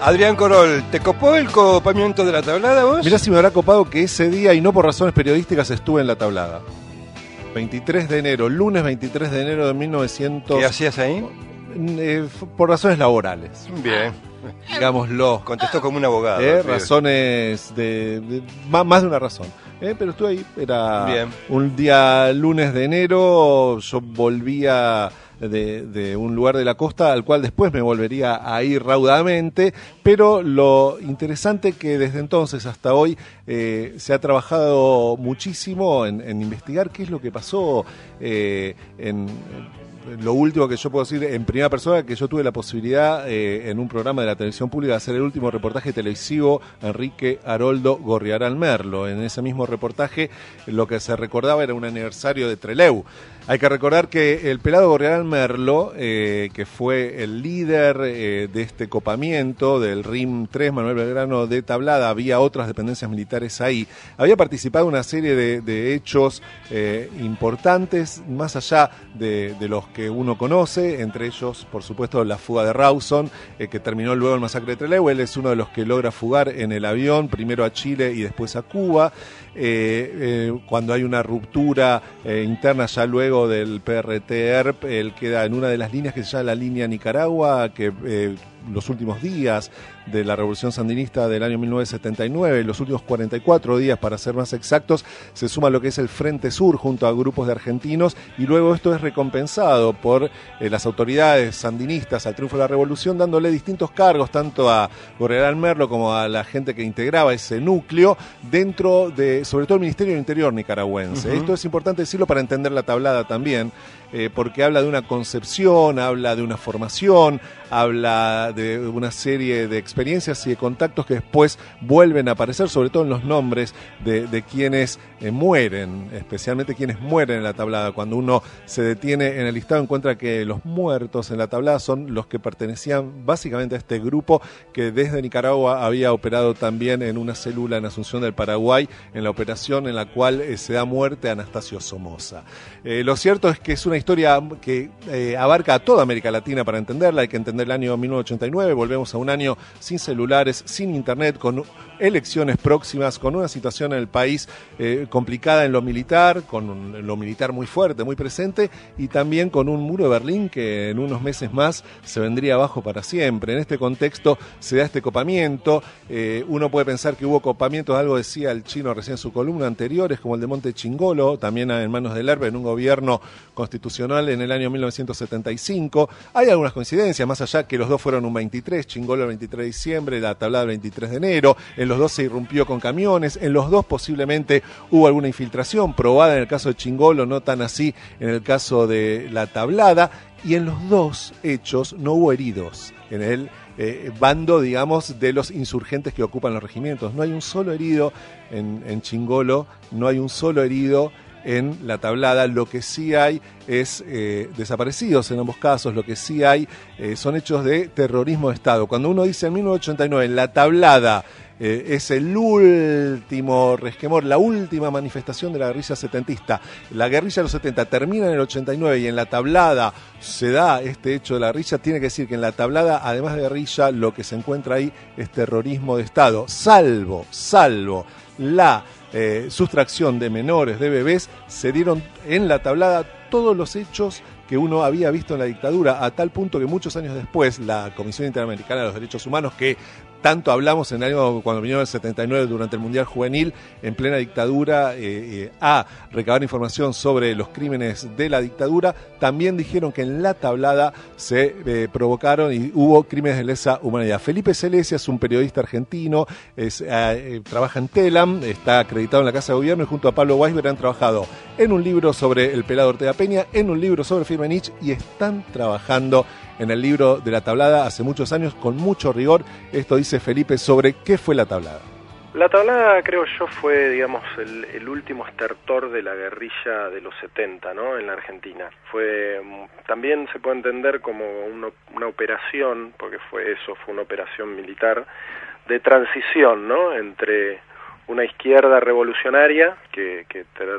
Adrián Corol, ¿te copó el copamiento de la tablada vos? Mirá si me habrá copado que ese día, y no por razones periodísticas, estuve en la tablada. 23 de enero, lunes 23 de enero de 1900... ¿Qué hacías ahí? Por razones laborales. Bien. Digámoslo. Contestó como un abogado. Razones más de una razón. Pero estuve ahí, era Bien. Un día lunes de enero, yo volvía de un lugar de la costa al cual después me volvería a ir raudamente, pero lo interesante que desde entonces hasta hoy se ha trabajado muchísimo en investigar qué es lo que pasó lo último que yo puedo decir en primera persona, que yo tuve la posibilidad en un programa de la televisión pública de hacer el último reportaje televisivo a Enrique Haroldo Gorriarán Merlo. En ese mismo reportaje lo que se recordaba era un aniversario de Trelew. Hay que recordar que el pelado Gorriarán Merlo, que fue el líder de este copamiento del RIM 3 Manuel Belgrano de Tablada, había otras dependencias militares ahí, había participado en una serie de hechos importantes, más allá de los que uno conoce, entre ellos, por supuesto, la fuga de Rawson, que terminó luego el masacre de Trelew. Él es uno de los que logra fugar en el avión, primero a Chile y después a Cuba. Cuando hay una ruptura interna ya luego del PRT-ERP, él queda en una de las líneas que se llama la línea Nicaragua, que los últimos días de la Revolución Sandinista del año 1979, los últimos 44 días para ser más exactos, se suma lo que es el Frente Sur junto a grupos de argentinos, y luego esto es recompensado por las autoridades sandinistas al triunfo de la revolución, dándole distintos cargos tanto a Gorriarán Merlo como a la gente que integraba ese núcleo dentro de, sobre todo, el Ministerio del Interior nicaragüense. Uh-huh. Esto es importante decirlo para entender la tablada también, porque habla de una concepción, habla de una formación, habla de una serie de experiencias y de contactos que después vuelven a aparecer, sobre todo en los nombres de quienes mueren, especialmente quienes mueren en la tablada. Cuando uno se detiene en el listado encuentra que los muertos en la tablada son los que pertenecían básicamente a este grupo que desde Nicaragua había operado también en una célula en Asunción del Paraguay, en la operación en la cual se da muerte a Anastasio Somoza. Lo cierto es que es una historia que abarca a toda América Latina para entenderla. Hay que entender el año 1989, volvemos a un año sin celulares, sin internet, con elecciones próximas, con una situación en el país complicada en lo militar, con lo militar muy fuerte, muy presente, y también con un muro de Berlín que en unos meses más se vendría abajo para siempre. En este contexto se da este copamiento. Uno puede pensar que hubo copamientos, algo decía el chino recién en su columna, anteriores, como el de Monte Chingolo, también en manos del ERP, en un gobierno constitucional en el año 1975. Hay algunas coincidencias, más allá que los dos fueron un 23, Chingolo el 23 de diciembre, la tablada el 23 de enero, en los dos se irrumpió con camiones, en los dos posiblemente hubo alguna infiltración, probada en el caso de Chingolo, no tan así en el caso de la tablada, y en los dos hechos no hubo heridos en el bando, digamos, de los insurgentes que ocupan los regimientos. No hay un solo herido en Chingolo, no hay un solo herido en la tablada. Lo que sí hay es desaparecidos en ambos casos. Lo que sí hay son hechos de terrorismo de Estado. Cuando uno dice en 1989 en la tablada es el último resquemor, la última manifestación de la guerrilla setentista, la guerrilla de los 70 termina en el 89 y en la tablada se da este hecho de la guerrilla, tiene que decir que en la tablada, además de guerrilla, lo que se encuentra ahí es terrorismo de Estado, salvo la sustracción de menores, de bebés. Se dieron en la tablada todos los hechos que uno había visto en la dictadura, a tal punto que muchos años después la Comisión Interamericana de los Derechos Humanos, que tanto hablamos en el año cuando vinieron en el 79 durante el Mundial Juvenil, en plena dictadura, a recabar información sobre los crímenes de la dictadura, también dijeron que en la tablada se provocaron y hubo crímenes de lesa humanidad. Felipe Celestia es un periodista argentino, trabaja en Telam, está acreditado en la Casa de Gobierno, y junto a Pablo Weisberg han trabajado en un libro sobre el pelado Ortega Peña, en un libro sobre Firmenich, y están trabajando en el libro de la tablada hace muchos años con mucho rigor. Esto dice Felipe sobre qué fue la tablada. La tablada, creo yo, fue, digamos, el último estertor de la guerrilla de los 70, ¿no?, en la Argentina. También se puede entender como una operación, porque fue una operación militar de transición, ¿no?, entre una izquierda revolucionaria que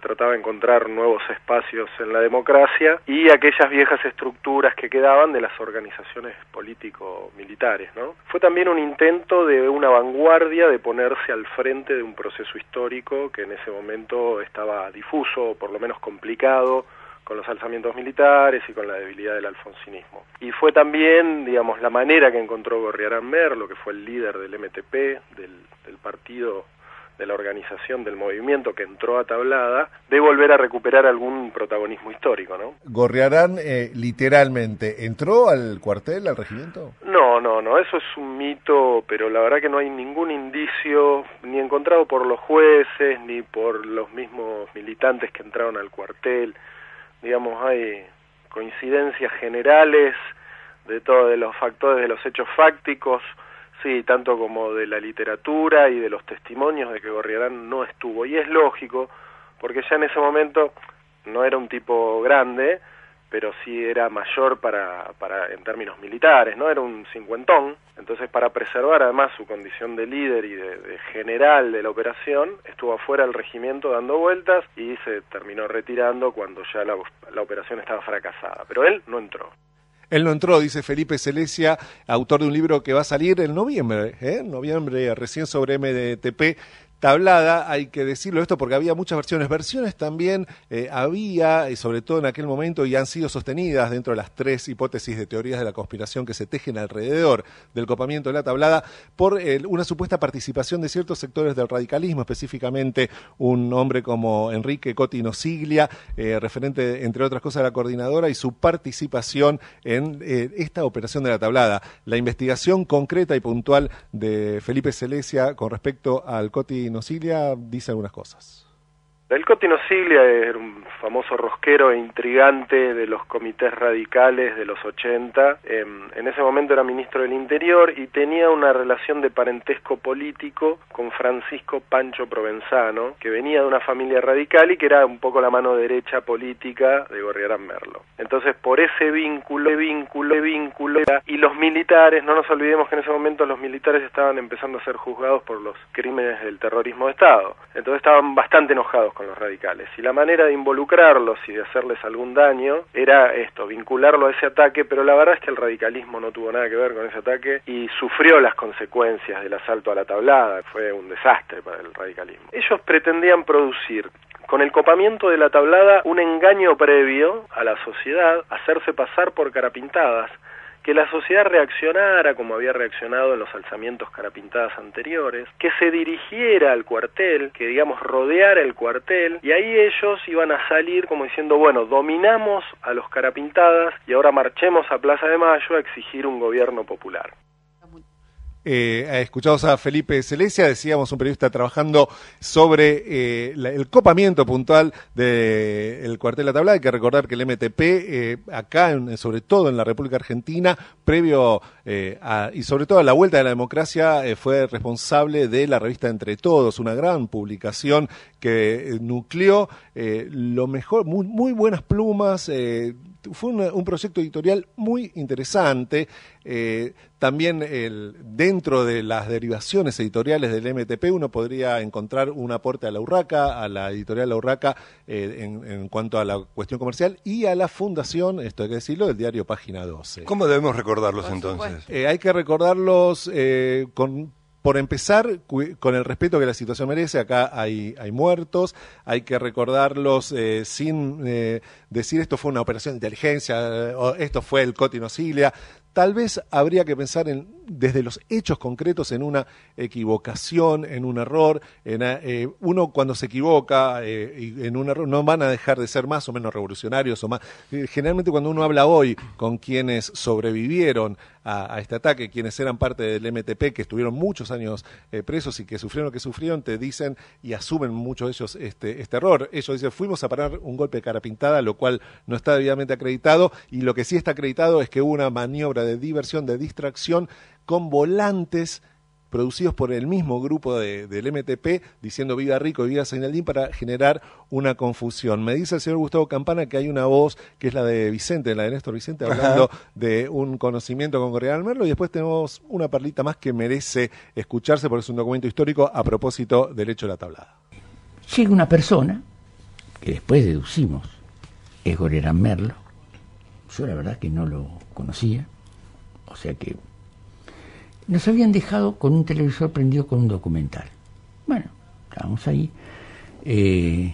trataba de encontrar nuevos espacios en la democracia y aquellas viejas estructuras que quedaban de las organizaciones político-militares, ¿no? Fue también un intento de una vanguardia de ponerse al frente de un proceso histórico que en ese momento estaba difuso, o por lo menos complicado, con los alzamientos militares y con la debilidad del alfonsinismo. Y fue también, digamos, la manera que encontró Gorriarán Merlo, que fue el líder del MTP, del partido, de la organización, del movimiento que entró a Tablada, de volver a recuperar algún protagonismo histórico, ¿no? Gorriarán, literalmente, ¿entró al cuartel, al regimiento? No, eso es un mito, pero la verdad que no hay ningún indicio, ni encontrado por los jueces, ni por los mismos militantes que entraron al cuartel. Digamos, hay coincidencias generales de los factores, de los hechos fácticos, sí, tanto como de la literatura y de los testimonios de que Gorriarán no estuvo. Y es lógico, porque ya en ese momento no era un tipo grande, pero sí era mayor para en términos militares, ¿no? Era un cincuentón. Entonces, para preservar además su condición de líder y de general de la operación, estuvo afuera del regimiento dando vueltas y se terminó retirando cuando ya la operación estaba fracasada. Pero él no entró. Él no entró, dice Felipe Celesia, autor de un libro que va a salir en noviembre, recién sobre MTP. Tablada, hay que decirlo esto porque había muchas versiones también había, y sobre todo en aquel momento, y han sido sostenidas dentro de las 3 hipótesis de teorías de la conspiración que se tejen alrededor del copamiento de la Tablada, por una supuesta participación de ciertos sectores del radicalismo, específicamente un hombre como Enrique Coti Nosiglia, referente, entre otras cosas, de la coordinadora, y su participación en esta operación de la Tablada. La investigación concreta y puntual de Felipe Celesia con respecto al Coti Nosiglia dice algunas cosas. El Coti Nosiglia era un famoso rosquero e intrigante de los comités radicales de los 80. En ese momento era ministro del Interior y tenía una relación de parentesco político con Francisco Pancho Provenzano, que venía de una familia radical y que era un poco la mano derecha política de Gorriarán Merlo. Entonces, por ese vínculo, y los militares, no nos olvidemos que en ese momento los militares estaban empezando a ser juzgados por los crímenes del terrorismo de Estado. Entonces estaban bastante enojados con los radicales. Y la manera de involucrarlos y de hacerles algún daño era esto, vincularlo a ese ataque, pero la verdad es que el radicalismo no tuvo nada que ver con ese ataque y sufrió las consecuencias del asalto a la Tablada. Fue un desastre para el radicalismo. Ellos pretendían producir con el copamiento de la Tablada un engaño previo a la sociedad, hacerse pasar por carapintadas, que la sociedad reaccionara como había reaccionado en los alzamientos carapintadas anteriores, que se dirigiera al cuartel, que digamos rodeara el cuartel, y ahí ellos iban a salir como diciendo, bueno, dominamos a los carapintadas y ahora marchemos a Plaza de Mayo a exigir un gobierno popular. Escuchamos a Felipe Celesia, decíamos, un periodista trabajando sobre el copamiento puntual del cuartel de la Tablada. Hay que recordar que el MTP, acá, sobre todo en la República Argentina, previo y sobre todo a la vuelta de la democracia, fue responsable de la revista Entre Todos, una gran publicación que nucleó lo mejor, muy buenas plumas. Fue un proyecto editorial muy interesante. También dentro de las derivaciones editoriales del MTP uno podría encontrar un aporte a la Urraca, a la editorial La Urraca, en cuanto a la cuestión comercial, y a la fundación, esto hay que decirlo, del diario Página 12. ¿Cómo debemos recordarlos entonces? Hay que recordarlos por empezar, con el respeto que la situación merece. Acá hay muertos, hay que recordarlos sin decir esto fue una operación de inteligencia, o esto fue el Coti Nosiglia. Tal vez habría que pensar desde los hechos concretos en una equivocación, en un error. Uno cuando se equivoca en un error no van a dejar de ser más o menos revolucionarios o más. Generalmente cuando uno habla hoy con quienes sobrevivieron a este ataque, quienes eran parte del MTP, que estuvieron muchos años presos y que sufrieron lo que sufrieron, te dicen y asumen muchos de ellos este error. Ellos dicen, fuimos a parar un golpe de cara pintada, lo cual no está debidamente acreditado, y lo que sí está acreditado es que hubo una maniobra de diversión, de distracción, con volantes producidos por el mismo grupo del MTP, diciendo viva Rico y viva Zeinaldín, para generar una confusión. Me dice el señor Gustavo Campana que hay una voz que es la de Vicente, la de Néstor Vicente, hablando de un conocimiento con Gorriarán Merlo, y después tenemos una perlita más que merece escucharse porque es un documento histórico a propósito del hecho de la tablada. Llega una persona, que después deducimos es Gorriarán Merlo. Yo la verdad que no lo conocía, o sea que nos habían dejado con un televisor prendido con un documental. Bueno, estábamos ahí y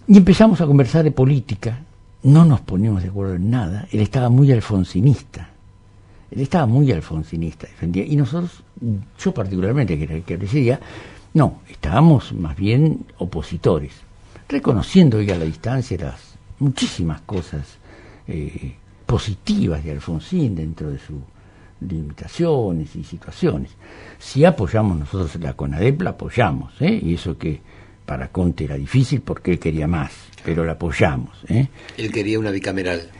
empezamos a conversar de política. No nos poníamos de acuerdo en nada. Él estaba muy alfonsinista, defendía, y nosotros, yo particularmente, que era el que presidía, no, estábamos más bien opositores, reconociendo a la distancia las muchísimas cosas positivas de Alfonsín dentro de sus limitaciones y situaciones. Si apoyamos nosotros la CONADEP, la apoyamos, y eso que para Conte era difícil porque él quería más, pero la apoyamos. Él quería una bicameral.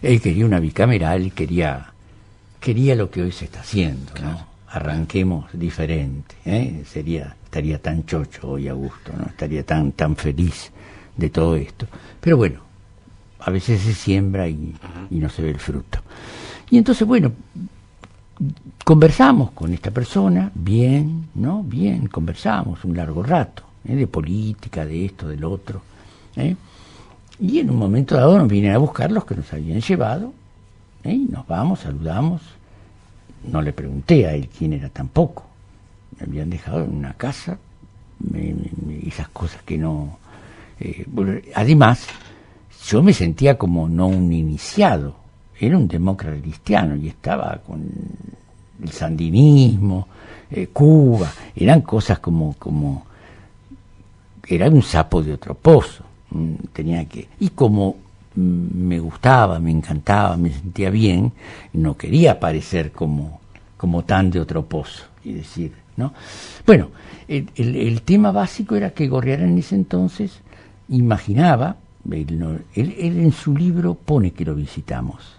Quería lo que hoy se está haciendo, claro, ¿no? Arranquemos diferente, estaría tan chocho hoy a gusto, ¿no? Estaría tan feliz de todo esto. Pero bueno, a veces se siembra y no se ve el fruto. Y entonces, bueno, conversamos con esta persona, bien, conversamos un largo rato, de política, de esto, del otro, y en un momento dado nos vienen a buscar los que nos habían llevado, y nos vamos, saludamos. No le pregunté a él quién era tampoco, me habían dejado en una casa, esas cosas que no... además, yo me sentía como no un iniciado, era un demócrata cristiano y estaba con el sandinismo, Cuba, eran cosas como era un sapo de otro pozo, y como me gustaba, me encantaba, me sentía bien, no quería parecer como tan de otro pozo, y decir, ¿no? Bueno, el tema básico era que Gorriarán en ese entonces imaginaba, él en su libro pone que lo visitamos,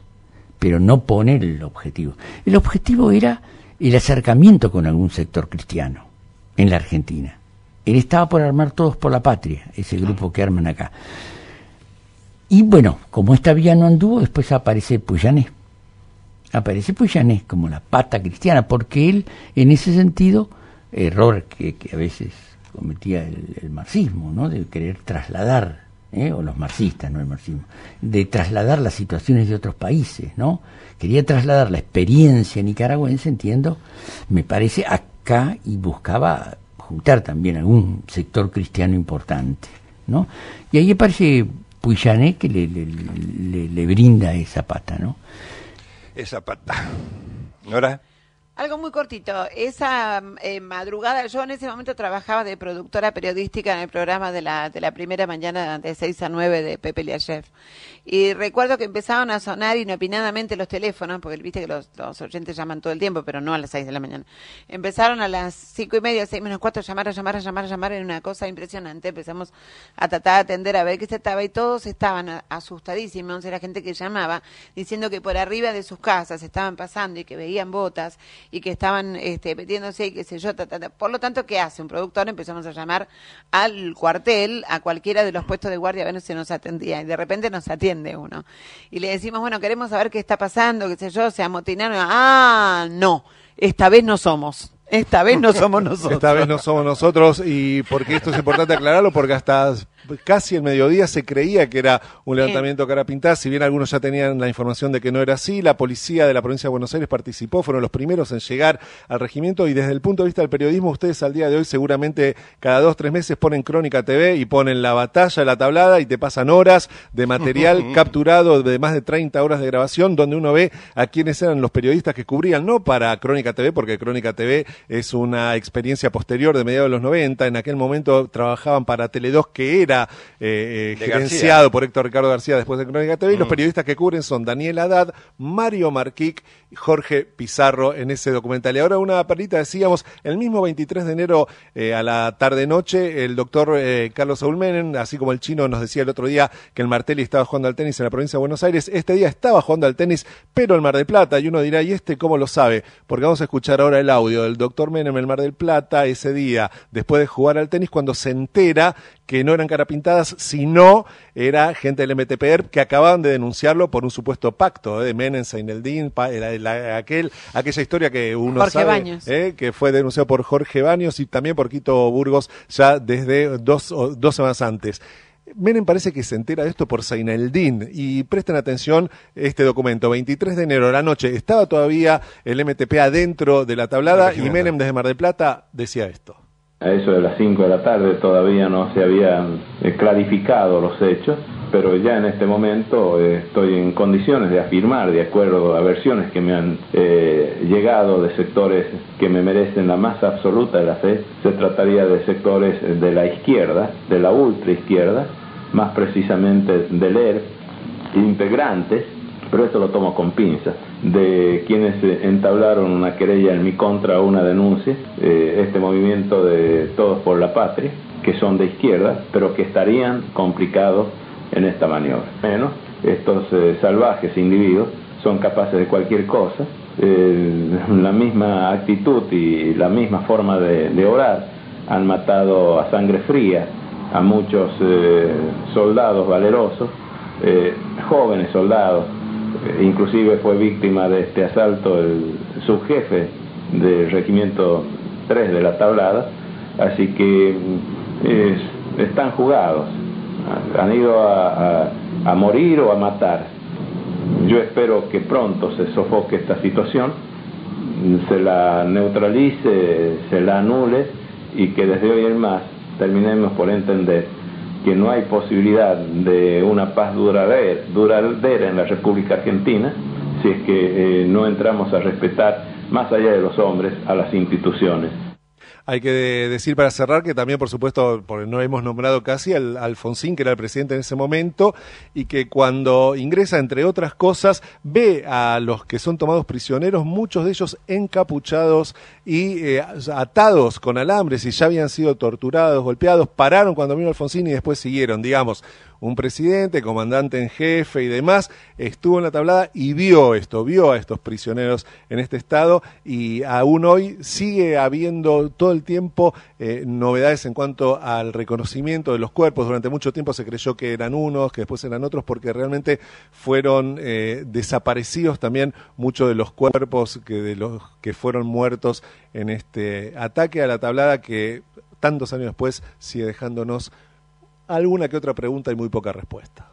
pero no pone el objetivo. El objetivo era el acercamiento con algún sector cristiano en la Argentina. Él estaba por armar Todos por la Patria, ese grupo que arman acá. Y bueno, como esta vía no anduvo, después aparece Pujané. Como la pata cristiana, porque él, en ese sentido, error que a veces cometía el marxismo, ¿no? De querer trasladar, o los marxistas, no el marxismo, de trasladar las situaciones de otros países, ¿no? Quería trasladar la experiencia nicaragüense, entiendo, me parece, acá, y buscaba juntar también algún sector cristiano importante, ¿no? Y ahí aparece Pujané, que le brinda esa pata, ¿no? Esa pata. ¿Nora? Algo muy cortito. Esa madrugada, yo en ese momento trabajaba de productora periodística en el programa de la primera mañana de 6 a 9 de Pepe Liachev. Y recuerdo que empezaban a sonar inopinadamente los teléfonos, porque viste que los oyentes llaman todo el tiempo, pero no a las 6 de la mañana. Empezaron a las 5:30, 6 menos 4, a llamar, en una cosa impresionante. Empezamos a tratar de atender, a ver qué se estaba, y todos estaban asustadísimos. Era gente que llamaba, diciendo que por arriba de sus casas estaban pasando y que veían botas, y que estaban metiéndose y qué sé yo. Por lo tanto, ¿qué hace un productor? Empezamos a llamar al cuartel, a cualquiera de los puestos de guardia, a ver si se nos atendía, y de repente nos atiende uno. Y le decimos, bueno, queremos saber qué está pasando, qué sé yo, se amotinaron. No, esta vez no somos nosotros. Esta vez no somos nosotros, y porque esto es importante aclararlo, porque hasta casi el mediodía se creía que era un levantamiento cara pintada, si bien algunos ya tenían la información de que no era así. La policía de la provincia de Buenos Aires participó, fueron los primeros en llegar al regimiento, y desde el punto de vista del periodismo, ustedes al día de hoy seguramente cada 2-3 meses ponen Crónica TV y ponen la batalla, la tablada, y te pasan horas de material capturado de más de 30 horas de grabación, donde uno ve a quiénes eran los periodistas que cubrían, no para Crónica TV, porque Crónica TV es una experiencia posterior de mediados de los 90, en aquel momento trabajaban para Tele2, que era día gerenciado por Héctor Ricardo García después de Crónica TV. Y los periodistas que cubren son Daniel Haddad, Mario Marquic y Jorge Pizarro en ese documental. Y ahora una perlita, decíamos, el mismo 23 de enero a la tarde-noche, el doctor Carlos Saúl Menem, así como el chino nos decía el otro día que el Martelli estaba jugando al tenis en la provincia de Buenos Aires, este día estaba jugando al tenis, pero en Mar del Plata. Y uno dirá, ¿y este cómo lo sabe? Porque vamos a escuchar ahora el audio del doctor Menem en Mar del Plata ese día, después de jugar al tenis, cuando se entera que no eran carapintadas, sino era gente del MTPR que acababan de denunciarlo por un supuesto pacto de Menem, Seineldin, aquella historia que uno Jorge sabe, Baños. Que fue denunciado por Jorge Baños y también por Quito Burgos ya desde dos semanas antes. Menem parece que se entera de esto por Seineldin, y presten atención este documento, 23 de enero a la noche, estaba todavía el MTP adentro de la tablada y Menem desde Mar del Plata decía esto. A eso de las 5 de la tarde todavía no se habían clarificado los hechos, pero ya en este momento estoy en condiciones de afirmar, de acuerdo a versiones que me han llegado de sectores que me merecen la más absoluta de la fe, se trataría de sectores de la izquierda, de la ultraizquierda, más precisamente del ERP, integrantes, pero esto lo tomo con pinzas, de quienes entablaron una querella en mi contra o una denuncia, este movimiento de Todos por la Patria, que son de izquierda, pero que estarían complicados en esta maniobra. Menos, estos salvajes individuos son capaces de cualquier cosa, la misma actitud y la misma forma de orar han matado a sangre fría a muchos soldados valerosos, jóvenes soldados. Inclusive fue víctima de este asalto el subjefe del regimiento 3 de la tablada, así que están jugados, han ido a morir o a matar. Yo espero que pronto se sofoque esta situación, se la neutralice, se la anule y que desde hoy en más terminemos por entender que no hay posibilidad de una paz duradera en la República Argentina si es que no entramos a respetar, más allá de los hombres, a las instituciones. Hay que decir para cerrar que también, por supuesto, porque no hemos nombrado casi al Alfonsín, que era el presidente en ese momento, y que cuando ingresa, entre otras cosas, ve a los que son tomados prisioneros, muchos de ellos encapuchados y atados con alambres, y ya habían sido torturados, golpeados, pararon cuando vino Alfonsín y después siguieron, digamos. Un presidente, comandante en jefe y demás, estuvo en la tablada y vio esto, vio a estos prisioneros en este estado, y aún hoy sigue habiendo todo el tiempo novedades en cuanto al reconocimiento de los cuerpos. Durante mucho tiempo se creyó que eran unos, que después eran otros, porque realmente fueron desaparecidos también muchos de los cuerpos de los que fueron muertos en este ataque a la tablada, que tantos años después sigue dejándonos alguna que otra pregunta y muy poca respuesta.